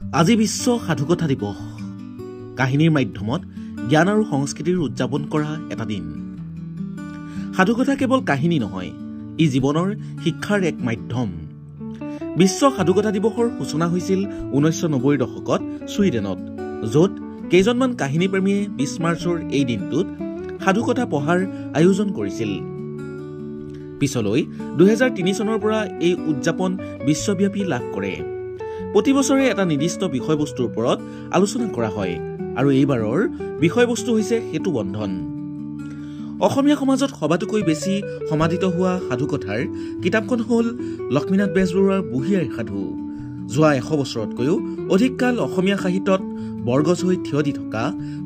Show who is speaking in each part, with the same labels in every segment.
Speaker 1: আজি বিশ্ব সাধুকথা দিৱস। কাহিনীৰ মাধ্যমত জ্ঞান আৰু সংস্কৃতিৰ উদযাপন কৰা এটা দিন। সাধুকথা কেৱল কাহিনী নহয়, ই জীৱনৰ শিক্ষাৰ এক মাধ্যম। বিশ্ব সাধুকথা দিৱসৰ সূচনা হৈছিল 1990ৰ দশকত ছুইডেনত, য'ত কেইজনমান কাহিনীপ্ৰেমীয়ে 20 মাৰ্চৰ এই দিনটোত সাধুকথা পঢ়াৰ আয়োজন কৰিছিল। পিছলৈ 2003 চনৰ পৰা এই উদযাপন বিশ্বব্যাপী লাভ কৰে। প্ৰতি বছৰে এটা নিৰ্দিষ্ট বিষয়বস্তুৰ ওপৰত আলোচনা কৰা হয়, আৰু এইবাৰৰ বিষয়বস্তু হৈছে সেতু বন্ধন। অসমীয়া সমাজত সবাতোকৈ বেছি সমাদিত হোৱা সাধুকথাৰ কিতাপখন হ'ল লক্ষ্মীনাথ বেজবৰুৱাৰ বুঢ়ী আইৰ সাধু। যোৱা 100 বছৰতকৈও অধিক কাল অসমীয়া সাহিত্যত বৰগছ হৈ থিয় দি থকা,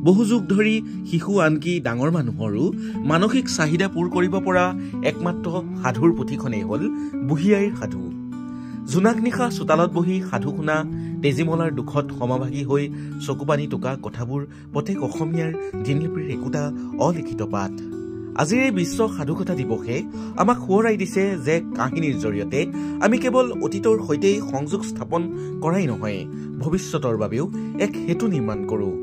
Speaker 1: বহু যুগ ধৰি শিশু আনকি ডাঙৰ মানুহৰো মানসিক চাহিদা পূৰ কৰিব পৰা একমাত্ৰ সাধুৰ পুথিখনেই হ'ল বুঢ়ী আইৰ সাধু। জোনাক নিশা চোতালত বহি সাধু শুনা, তেজীমলাৰ দুখত সমভাগী হৈ চকুপানী টকা কথাবোৰ প্ৰত্যেক অসমীয়াৰ দিনলিপিৰ একোটা অলিখিত পাঠ। আজিৰ এই বিশ্ব সাধুকথা দিৱসে আমাক সোঁৱৰাই দিছে যে কাহিনীৰ জৰিয়তে আমি কেৱল অতীতৰ সৈতেই সংযোগ স্থাপন কৰাই নহয়, ভৱিষ্যতৰ বাবেও এক সেতু নিৰ্মাণ কৰোঁ।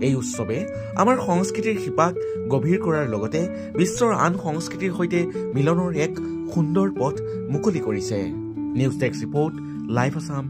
Speaker 1: এই উৎসৱে আমাৰ সংস্কৃতিৰ শিপাক গভীৰ কৰাৰ লগতে বিশ্বৰ আন সংস্কৃতিৰ সৈতে মিলনৰ এক সুন্দৰ পথ মুকলি কৰিছে। News desk report, live Assam.